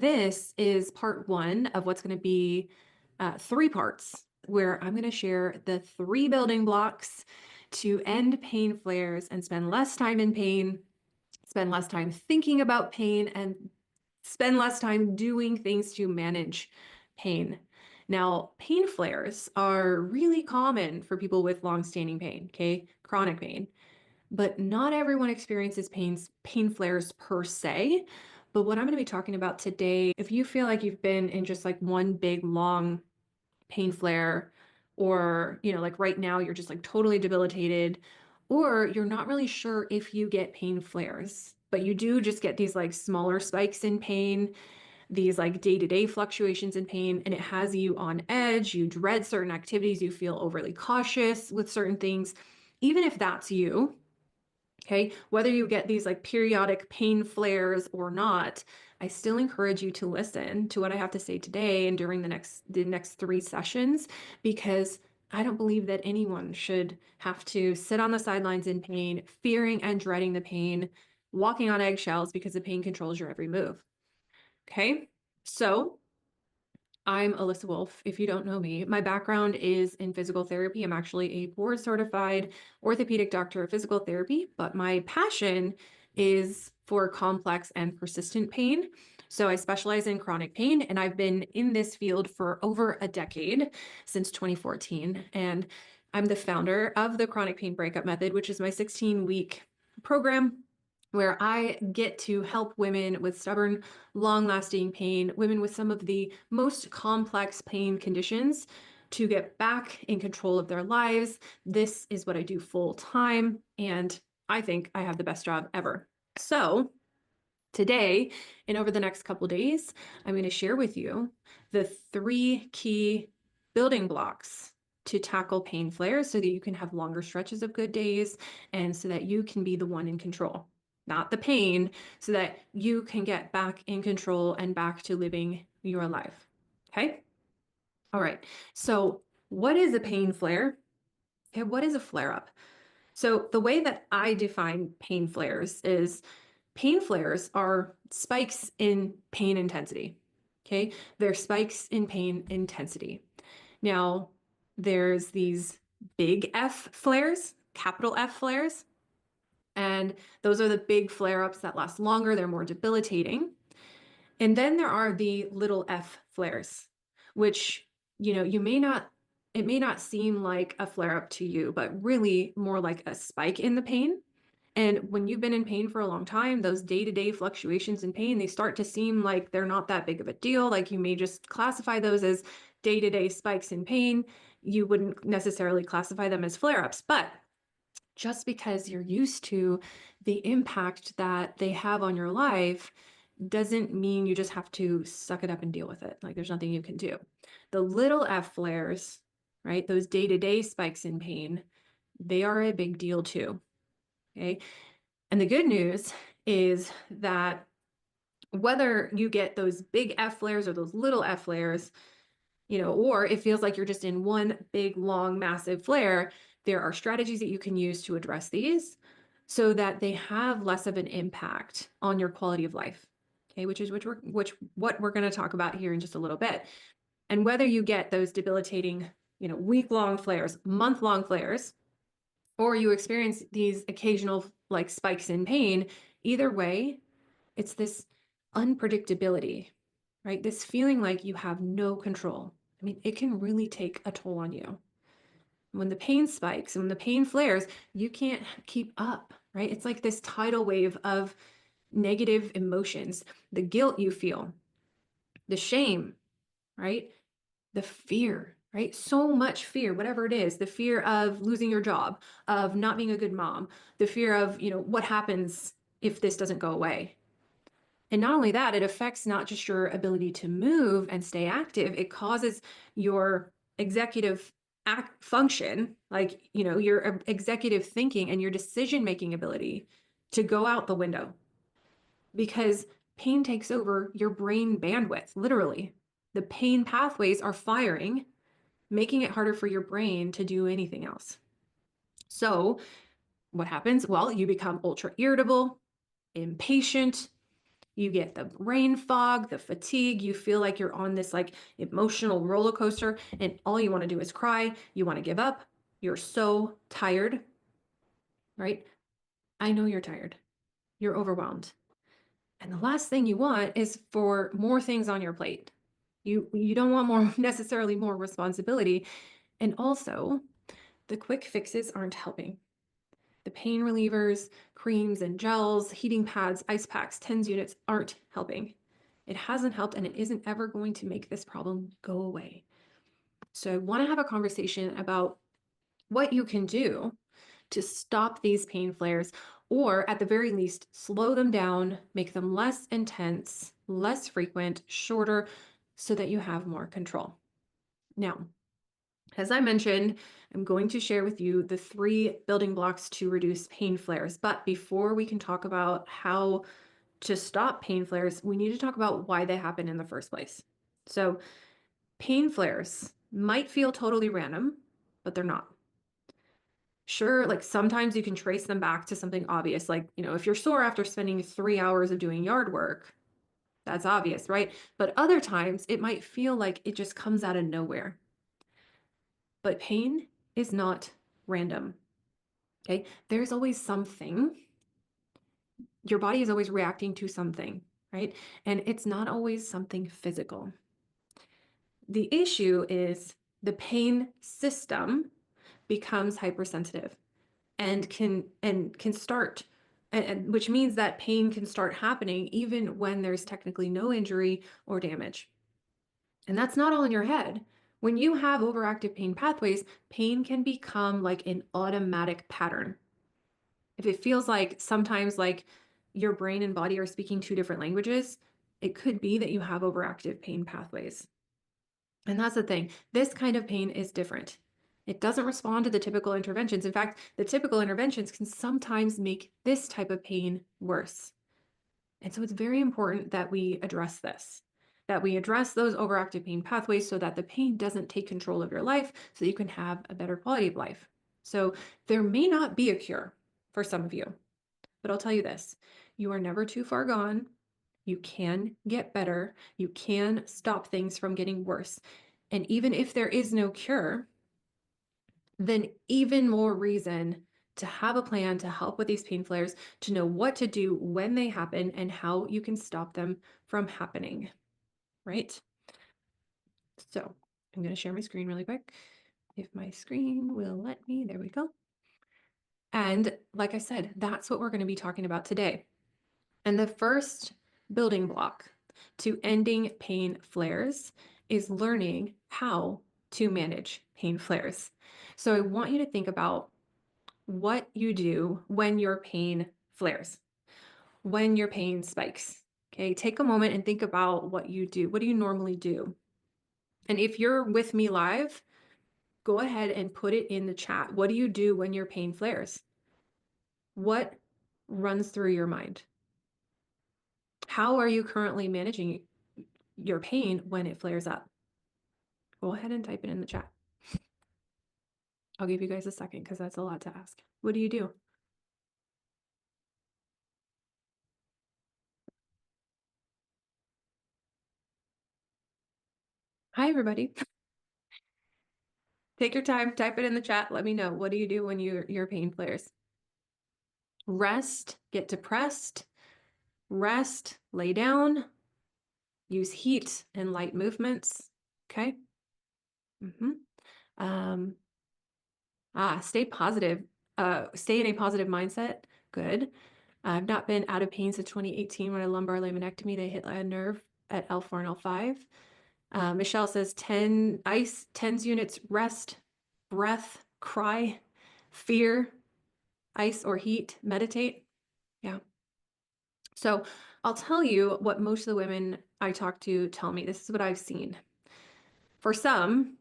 this is part one of what's going to be three parts where I'm going to share the three building blocks to end pain flares and spend less time in pain, spend less time thinking about pain, and spend less time doing things to manage pain. Now, pain flares are really common for people with long-standing pain, okay? Chronic pain. But not everyone experiences pain flares per se. But what I'm going to be talking about today, if you feel like you've been in just like one big long pain flare, or like right now you're just like totally debilitated, or you're not really sure if you get pain flares, but you do just get these like smaller spikes in pain, these like day-to-day fluctuations in pain, and it has you on edge, you dread certain activities, you feel overly cautious with certain things. Even if that's you, okay, whether you get these like periodic pain flares or not, I still encourage you to listen to what I have to say today and during the next three sessions, because I don't believe that anyone should have to sit on the sidelines in pain, fearing and dreading the pain, walking on eggshells because the pain controls your every move. Okay, so I'm Alissa Wolfe. If you don't know me, my background is in physical therapy. I'm actually a board certified orthopedic doctor of physical therapy, but my passion is for complex and persistent pain. So I specialize in chronic pain, and I've been in this field for over a decade, since 2014. And I'm the founder of the Chronic Pain Breakup Method, which is my 16-week program where I get to help women with stubborn, long-lasting pain, women with some of the most complex pain conditions, to get back in control of their lives. This is what I do full time, and I think I have the best job ever. So today, and over the next couple days, I'm going to share with you the three key building blocks to tackle pain flares so that you can have longer stretches of good days and so that you can be the one in control, not the pain, so that you can get back in control and back to living your life. Okay? All right. So, what is a pain flare? Okay, what is a flare up? So, the way that I define pain flares is pain flares are spikes in pain intensity. Okay? They're spikes in pain intensity. Now, there's these big F flares, capital F flares, and those are the big flare-ups that last longer, they're more debilitating. And then there are the little f flares, which, it may not seem like a flare-up to you, but really more like a spike in the pain. And when you've been in pain for a long time, those day-to-day fluctuations in pain, they start to seem like they're not that big of a deal. Like you may just classify those as day-to-day spikes in pain. You wouldn't necessarily classify them as flare-ups, but just because you're used to the impact that they have on your life doesn't mean you just have to suck it up and deal with it. Like there's nothing you can do. The little F flares, right? Those day-to-day spikes in pain, they are a big deal too. Okay. And the good news is that whether you get those big F flares or those little F flares, or it feels like you're just in one big, long, massive flare, there are strategies that you can use to address these so that they have less of an impact on your quality of life. Okay, what we're going to talk about here in just a little bit. And whether you get those debilitating, week-long flares, month-long flares, or you experience these occasional like spikes in pain, either way, it's this unpredictability, right? This feeling like you have no control. I mean, it can really take a toll on you. When the pain spikes and when the pain flares, you can't keep up, right? It's like this tidal wave of negative emotions, the guilt you feel, the shame, right? The fear, right? So much fear, whatever it is, the fear of losing your job, of not being a good mom, the fear of, what happens if this doesn't go away. And not only that, it affects not just your ability to move and stay active, it causes your executive function, like, your executive thinking and your decision-making ability to go out the window, because pain takes over your brain bandwidth, literally. The pain pathways are firing, making it harder for your brain to do anything else. So what happens? Well, you become ultra irritable, impatient, You get the brain fog, the fatigue. You feel like you're on this like emotional roller coaster, and all you want to do is cry. You want to give up. You're so tired, right? I know you're tired. You're overwhelmed. And the last thing you want is for more things on your plate. You don't want more necessarily more responsibility. And also, the quick fixes aren't helping. The pain relievers, creams and gels, heating pads, ice packs, TENS units aren't helping. It hasn't helped and it isn't ever going to make this problem go away. So I want to have a conversation about what you can do to stop these pain flares, or at the very least, slow them down, make them less intense, less frequent, shorter, so that you have more control. Now, as I mentioned, I'm going to share with you the 3 building blocks to reduce pain flares. But before we can talk about how to stop pain flares, we need to talk about why they happen in the first place. So, pain flares might feel totally random, but they're not. Sure, like sometimes you can trace them back to something obvious, like, if you're sore after spending 3 hours of doing yard work, that's obvious, right? But other times it might feel like it just comes out of nowhere. But pain is not random, okay? There's always something. Your body is always reacting to something, right? And it's not always something physical. The issue is the pain system becomes hypersensitive and can start, and which means that pain can start happening even when there's technically no injury or damage. And that's not all in your head. When you have overactive pain pathways, pain can become like an automatic pattern. If it feels like sometimes like your brain and body are speaking 2 different languages, it could be that you have overactive pain pathways. And that's the thing. This kind of pain is different. It doesn't respond to the typical interventions. In fact, the typical interventions can sometimes make this type of pain worse. And so it's very important that we address this, that we address those overactive pain pathways so that the pain doesn't take control of your life so that you can have a better quality of life. So there may not be a cure for some of you, but I'll tell you this, you are never too far gone. You can get better. You can stop things from getting worse. And even if there is no cure, then even more reason to have a plan to help with these pain flares, to know what to do when they happen and how you can stop them from happening, right? So I'm going to share my screen really quick. If my screen will let me, there we go. And like I said, that's what we're going to be talking about today. And the first building block to ending pain flares is learning how to manage pain flares. So I want you to think about what you do when your pain flares, when your pain spikes. Okay, take a moment and think about what you do. What do you normally do? And if you're with me live, go ahead and put it in the chat. What do you do when your pain flares? What runs through your mind? How are you currently managing your pain when it flares up? Go ahead and type it in the chat. I'll give you guys a second because that's a lot to ask. What do you do? Hi, everybody. Take your time, type it in the chat. Let me know. What do you do when your pain flares? Rest, get depressed, rest, lay down, use heat and light movements. Okay. Stay positive. Stay in a positive mindset. Good. I've not been out of pain since 2018 when I lumbar laminectomy. They hit a nerve at L4 and L5. Michelle says 10 ice, TENS units, rest, breath, cry, fear, ice or heat, meditate. Yeah. So I'll tell you what most of the women I talk to tell me. This is what I've seen. For some,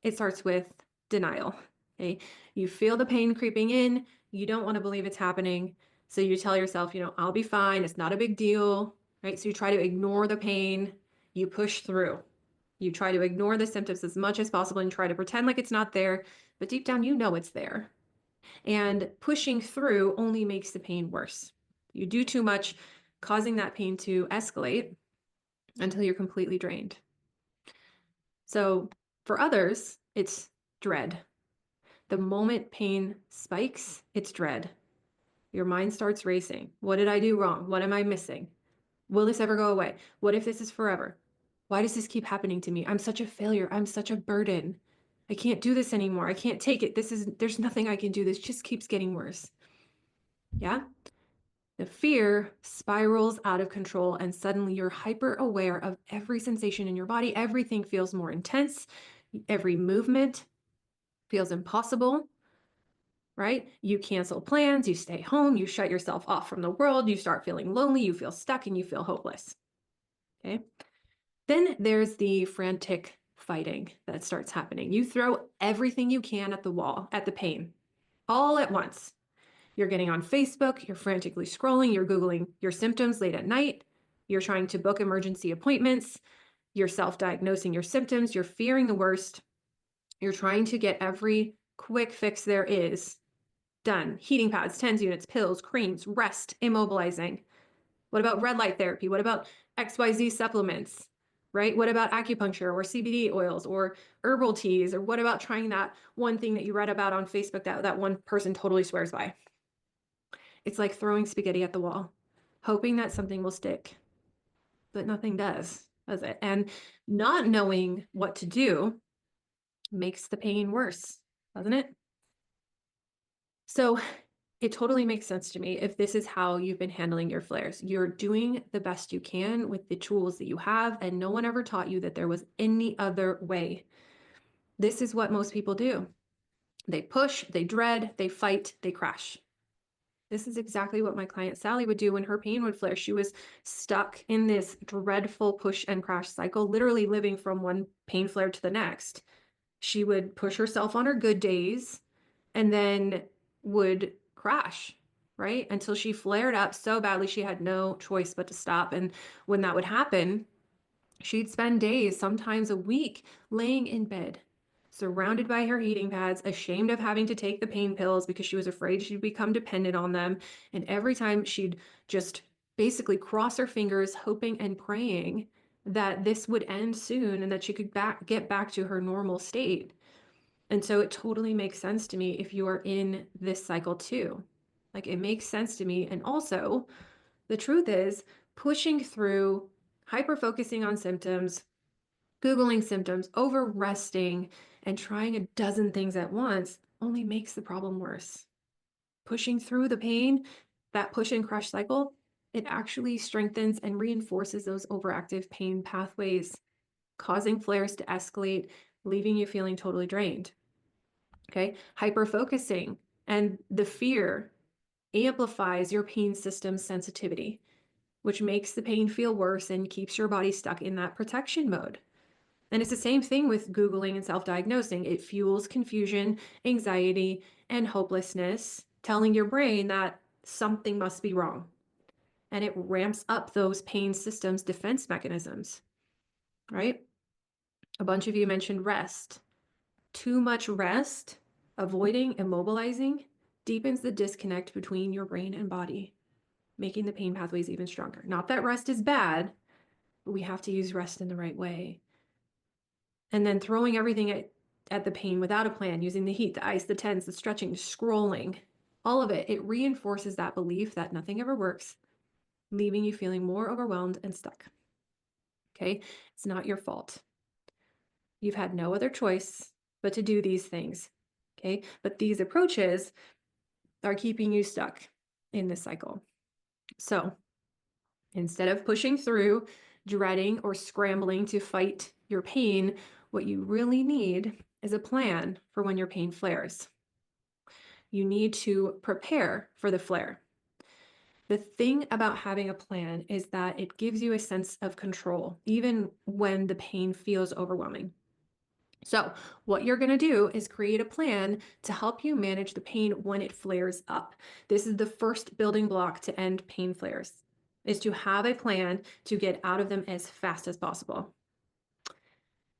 it starts with denial. Okay. You feel the pain creeping in. You don't want to believe it's happening. So you tell yourself, I'll be fine. It's not a big deal. Right. So you try to ignore the pain. You push through. You try to ignore the symptoms as much as possible and try to pretend like it's not there. But deep down, it's there. And pushing through only makes the pain worse. You do too much. causing that pain to escalate until you're completely drained. So for others, it's dread. The moment pain spikes, it's dread. Your mind starts racing. What did I do wrong? What am I missing? Will this ever go away? What if this is forever? Why does this keep happening to me? I'm such a failure. I'm such a burden. I can't do this anymore. I can't take it. There's nothing I can do. This just keeps getting worse. Yeah? The fear spirals out of control, and suddenly you're hyper aware of every sensation in your body. Everything feels more intense. Every movement feels impossible, right? You cancel plans, you stay home, you shut yourself off from the world, you start feeling lonely, you feel stuck, and you feel hopeless. Okay. Then there's the frantic fighting that starts happening. You throw everything you can at the wall, at the pain, all at once. You're getting on Facebook, you're frantically scrolling, you're Googling your symptoms late at night, you're trying to book emergency appointments, you're self-diagnosing your symptoms, you're fearing the worst, you're trying to get every quick fix there is done. Heating pads, TENS units, pills, creams, rest, immobilizing. What about red light therapy? What about XYZ supplements? Right? What about acupuncture or CBD oils or herbal teas? Or what about trying that one thing that you read about on Facebook that one person totally swears by? It's like throwing spaghetti at the wall, hoping that something will stick, but nothing does it? And not knowing what to do makes the pain worse, doesn't it? So it totally makes sense to me if this is how you've been handling your flares. You're doing the best you can with the tools that you have, and no one ever taught you that there was any other way. This is what most people do. They push, they dread, they fight, they crash. This is exactly what my client Sally would do when her pain would flare. She was stuck in this dreadful push and crash cycle, literally living from one pain flare to the next. She would push herself on her good days and then would crash, right? Until she flared up so badly she had no choice but to stop. And when that would happen, she'd spend days, sometimes a week, laying in bed, surrounded by her heating pads, ashamed of having to take the pain pills because she was afraid she'd become dependent on them. And every time she'd just basically cross her fingers, hoping and praying that this would end soon and that she could get back to her normal state. And so it totally makes sense to me if you are in this cycle too. Like it makes sense to me. And also, the truth is, pushing through, hyper focusing on symptoms, Googling symptoms, over resting, and trying a dozen things at once only makes the problem worse. Pushing through the pain, that push and crush cycle, it actually strengthens and reinforces those overactive pain pathways, causing flares to escalate, leaving you feeling totally drained. Okay, hyper focusing and the fear amplifies your pain system sensitivity, which makes the pain feel worse and keeps your body stuck in that protection mode. And it's the same thing with Googling and self-diagnosing. It fuels confusion, anxiety, and hopelessness, telling your brain that something must be wrong. And it ramps up those pain systems defense mechanisms, right? A bunch of you mentioned rest. Too much rest, avoiding immobilizing, deepens the disconnect between your brain and body, making the pain pathways even stronger. Not that rest is bad, but we have to use rest in the right way. And then throwing everything at the pain without a plan, using the heat, the ice, the TENS, the stretching, scrolling, all of it, it reinforces that belief that nothing ever works, leaving you feeling more overwhelmed and stuck. Okay? It's not your fault. You've had no other choice but to do these things. Okay? But these approaches are keeping you stuck in this cycle. So instead of pushing through, dreading, or scrambling to fight your pain, what you really need is a plan for when your pain flares. You need to prepare for the flare. The thing about having a plan is that it gives you a sense of control, even when the pain feels overwhelming. So what you're going to do is create a plan to help you manage the pain when it flares up. This is the first building block to end pain flares, is to have a plan to get out of them as fast as possible.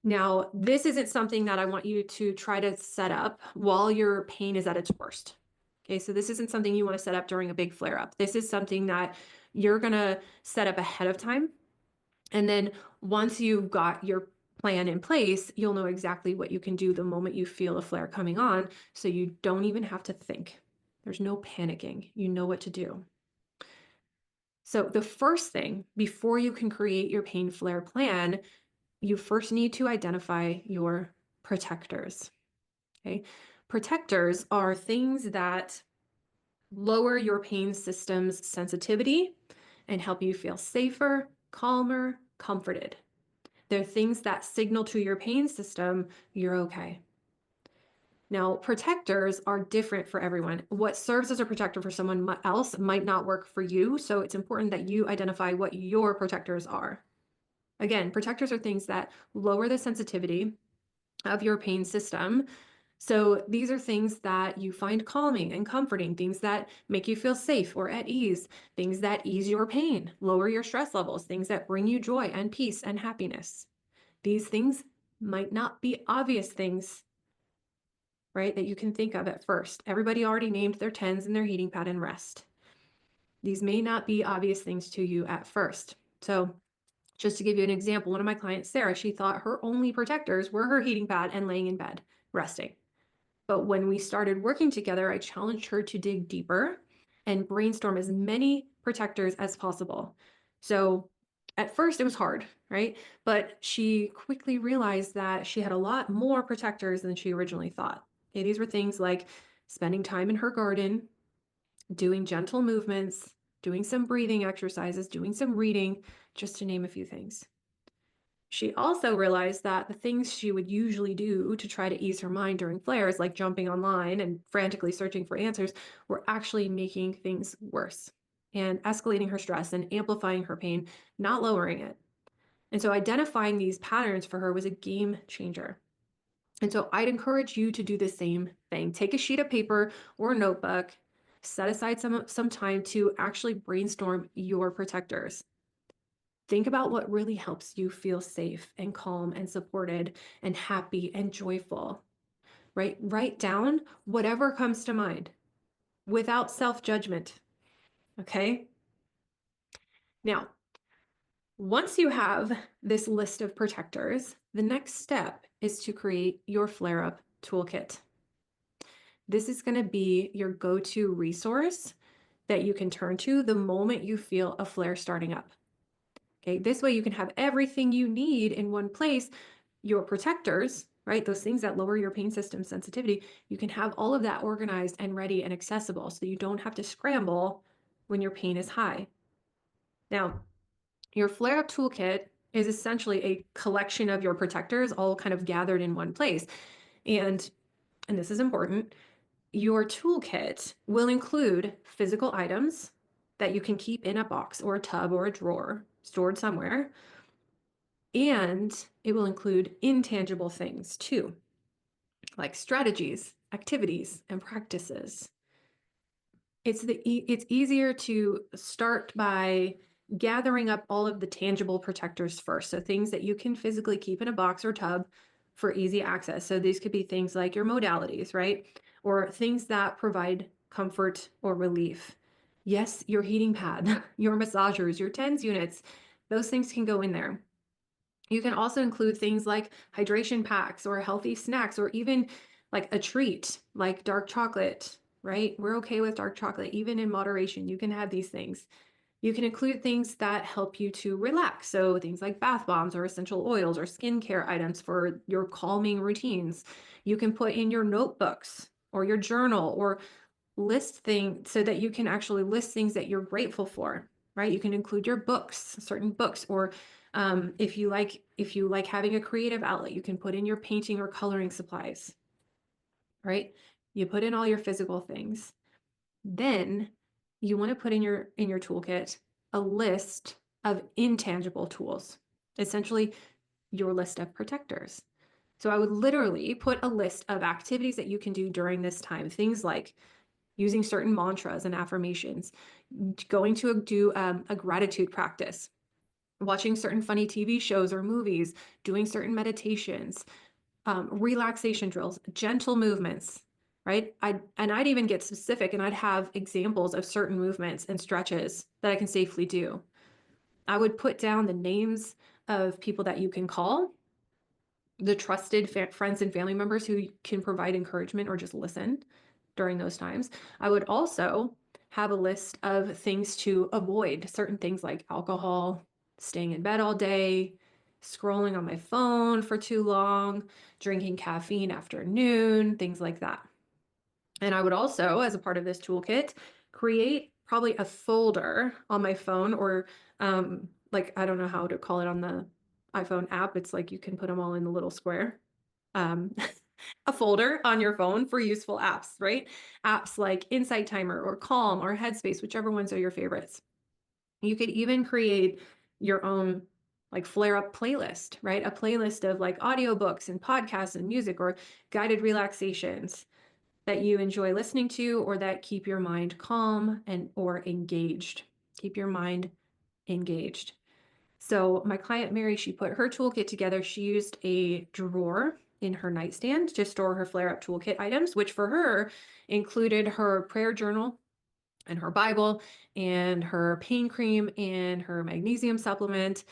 Now, this isn't something that I want you to try to set up while your pain is at its worst. Okay, so this isn't something you want to set up during a big flare up. This is something that you're going to set up ahead of time. And then once you've got your plan in place, you'll know exactly what you can do the moment you feel a flare coming on. So you don't even have to think. There's no panicking. You know what to do. So the first thing before you can create your pain flare plan, you first need to identify your protectors. Okay. Protectors are things that lower your pain system's sensitivity and help you feel safer, calmer, comforted. They're things that signal to your pain system you're okay. Now, protectors are different for everyone. What serves as a protector for someone else might not work for you, so it's important that you identify what your protectors are. Again, protectors are things that lower the sensitivity of your pain system. So these are things that you find calming and comforting, things that make you feel safe or at ease, things that ease your pain, lower your stress levels, things that bring you joy and peace and happiness. These things might not be obvious things, right, that you can think of at first. Everybody already named their TENS and their heating pad and rest. These may not be obvious things to you at first. So just to give you an example, one of my clients, Sarah, she thought her only protectors were her heating pad and laying in bed, resting. But when we started working together, I challenged her to dig deeper and brainstorm as many protectors as possible. So at first it was hard, right? But she quickly realized that she had a lot more protectors than she originally thought. Okay, these were things like spending time in her garden, doing gentle movements, doing some breathing exercises, doing some reading, just to name a few things. She also realized that the things she would usually do to try to ease her mind during flares, like jumping online and frantically searching for answers, were actually making things worse and escalating her stress and amplifying her pain, not lowering it. And so identifying these patterns for her was a game changer. And so I'd encourage you to do the same thing. Take a sheet of paper or a notebook, set aside some time to actually brainstorm your protectors. Think about what really helps you feel safe and calm and supported and happy and joyful, right? Write down whatever comes to mind without self-judgment, okay? Now, once you have this list of protectors, the next step is to create your flare-up toolkit. This is going to be your go-to resource that you can turn to the moment you feel a flare starting up. Okay, this way you can have everything you need in one place. Your protectors, right? Those things that lower your pain system sensitivity, you can have all of that organized and ready and accessible so you don't have to scramble when your pain is high. Now, your flare-up toolkit is essentially a collection of your protectors all kind of gathered in one place. And this is important, your toolkit will include physical items that you can keep in a box or a tub or a drawer stored somewhere. And it will include intangible things too, like strategies, activities, and practices. It's easier to start by gathering up all of the tangible protectors first. So things that you can physically keep in a box or tub for easy access. So these could be things like your modalities, right? Or things that provide comfort or relief. Yes, your heating pad, your massagers, your TENS units, those things can go in there. You can also include things like hydration packs or healthy snacks, or even like a treat like dark chocolate, right? We're okay with dark chocolate, even in moderation. You can have these things. You can include things that help you to relax. So things like bath bombs or essential oils or skincare items for your calming routines. You can put in your notebooks or your journal, or list things so that you can actually list things that you're grateful for, right? You can include your books, certain books, or if you like having a creative outlet, you can put in your painting or coloring supplies, right? You put in all your physical things. Then you want to put in your toolkit a list of intangible tools, essentially your list of protectors. So I would literally put a list of activities that you can do during this time, things like using certain mantras and affirmations, going to do a gratitude practice, watching certain funny TV shows or movies, doing certain meditations, relaxation drills, gentle movements, right? I'd even get specific and I'd have examples of certain movements and stretches that I can safely do. I would put down the names of people that you can call, the trusted friends and family members who can provide encouragement or just listen during those times. I would also have a list of things to avoid, certain things like alcohol, staying in bed all day, scrolling on my phone for too long, drinking caffeine after noon, things like that. And I would also, as a part of this toolkit, create probably a folder on my phone or like, I don't know how to call it on the iPhone app. It's like you can put them all in the little square. Um, a folder on your phone for useful apps, right? Apps like Insight Timer or Calm or Headspace, whichever ones are your favorites. You could even create your own like flare up playlist, right? A playlist of like audiobooks and podcasts and music or guided relaxations that you enjoy listening to or that keep your mind calm and or engaged. Keep your mind engaged. So my client Mary, she put her toolkit together. She used a drawer in her nightstand to store her flare-up toolkit items, which for her included her prayer journal and her Bible and her pain cream and her magnesium supplement.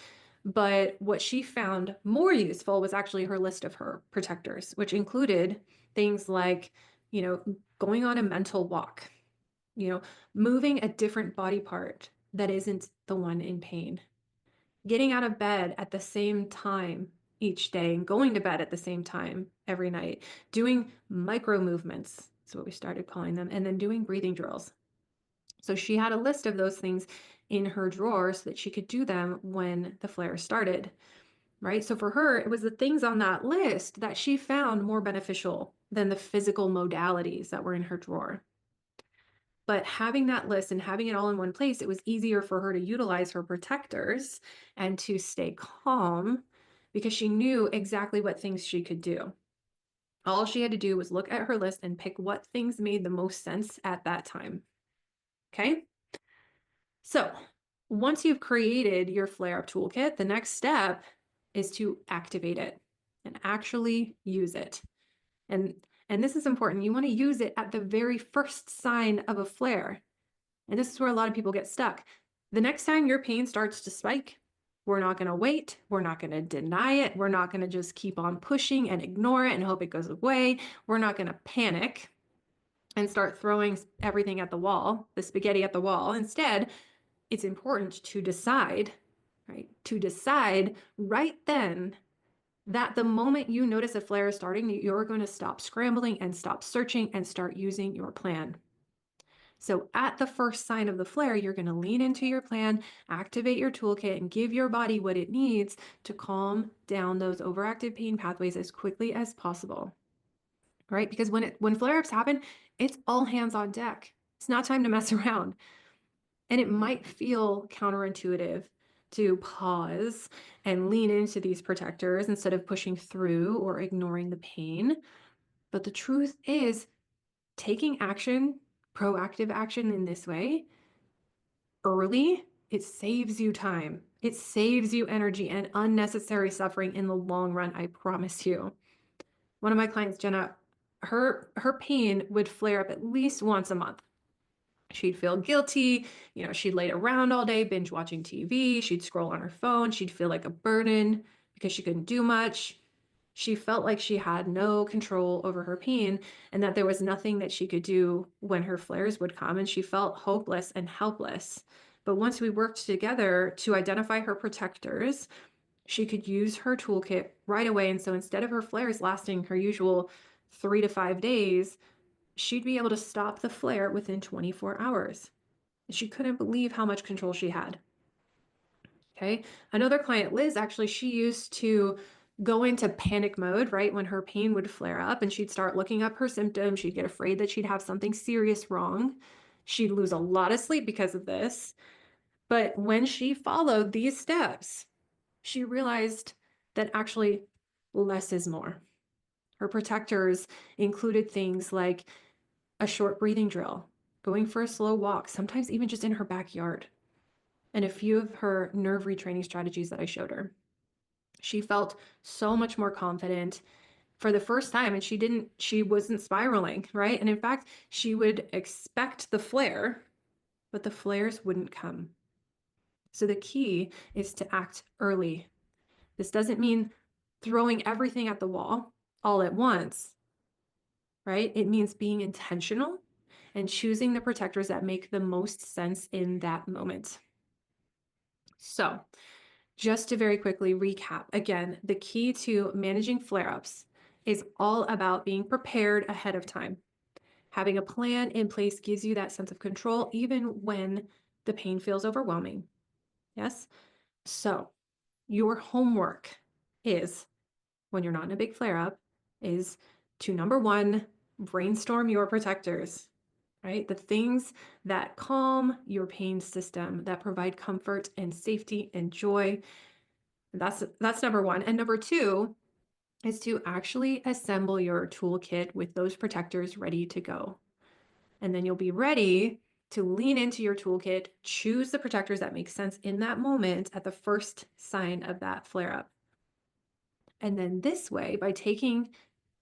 But what she found more useful was actually her list of her protectors, which included things like, going on a mental walk, moving a different body part that isn't the one in pain, getting out of bed at the same time each day and going to bed at the same time every night, doing micro movements. That's what we started calling them, and then doing breathing drills. So she had a list of those things in her drawer so that she could do them when the flare started, right? So for her, it was the things on that list that she found more beneficial than the physical modalities that were in her drawer. But having that list and having it all in one place, it was easier for her to utilize her protectors and to stay calm because she knew exactly what things she could do. All she had to do was look at her list and pick what things made the most sense at that time. Okay. So once you've created your flare up toolkit, the next step is to activate it and actually use it. And and this is important. You want to use it at the very first sign of a flare. And this is where a lot of people get stuck. The next time your pain starts to spike, we're not going to wait. We're not going to deny it. We're not going to just keep on pushing and ignore it and hope it goes away. We're not going to panic and start throwing everything at the wall, the spaghetti at the wall. Instead, it's important to decide, right? To decide right then that the moment you notice a flare is starting, you're going to stop scrambling and stop searching and start using your plan. So at the first sign of the flare, you're going to lean into your plan, activate your toolkit, and give your body what it needs to calm down those overactive pain pathways as quickly as possible. Right? Because when flare-ups happen, it's all hands on deck. It's not time to mess around. And it might feel counterintuitive to pause and lean into these protectors instead of pushing through or ignoring the pain. But the truth is, taking action, proactive action in this way early, it saves you time. It saves you energy and unnecessary suffering in the long run, I promise you. One of my clients, Jenna, her pain would flare up at least once a month. She'd feel guilty, she'd lay around all day binge watching TV, she'd scroll on her phone, she'd feel like a burden because she couldn't do much. She felt like she had no control over her pain and that there was nothing that she could do when her flares would come, and she felt hopeless and helpless. But once we worked together to identify her protectors, she could use her toolkit right away. And so instead of her flares lasting her usual 3 to 5 days, she'd be able to stop the flare within 24 hours. She couldn't believe how much control she had. Okay. Another client, Liz, actually, she used to go into panic mode, right? When her pain would flare up and she'd start looking up her symptoms. She'd get afraid that she'd have something serious wrong. She'd lose a lot of sleep because of this. But when she followed these steps, she realized that actually less is more. Her protectors included things like a short breathing drill, going for a slow walk, sometimes even just in her backyard, and a few of her nerve retraining strategies that I showed her. She felt so much more confident for the first time, and she wasn't spiraling, right? And in fact, she would expect the flare, but the flares wouldn't come. So the key is to act early. This doesn't mean throwing everything at the wall all at once, right? It means being intentional and choosing the protectors that make the most sense in that moment. So, just to very quickly recap, again, the key to managing flare-ups is all about being prepared ahead of time. Having a plan in place gives you that sense of control even when the pain feels overwhelming. Yes? So, your homework is, when you're not in a big flare-up, is to number one, brainstorm your protectors, right? The things that calm your pain system, that provide comfort and safety and joy. That's number one. And number two is to actually assemble your toolkit with those protectors ready to go. And then you'll be ready to lean into your toolkit, choose the protectors that make sense in that moment at the first sign of that flare up. And then this way, by taking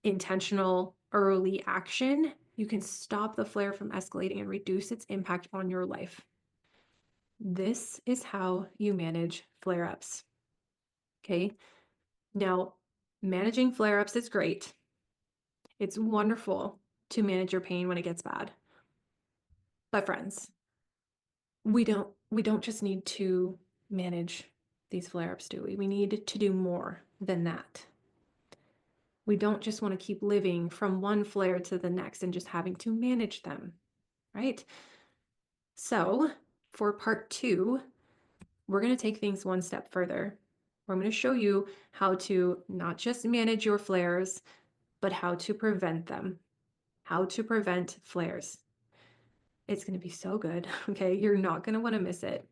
intentional early action, you can stop the flare from escalating and reduce its impact on your life. This is how you manage flare ups. Okay. Now, managing flare ups is great. It's wonderful to manage your pain when it gets bad. But friends, we don't just need to manage these flare-ups, do we? We need to do more than that. We don't just want to keep living from one flare to the next and just having to manage them, right? So, for part 2, we're going to take things one step further. I'm going to show you how to not just manage your flares, but how to prevent them, how to prevent flares. It's going to be so good, okay? You're not going to want to miss it.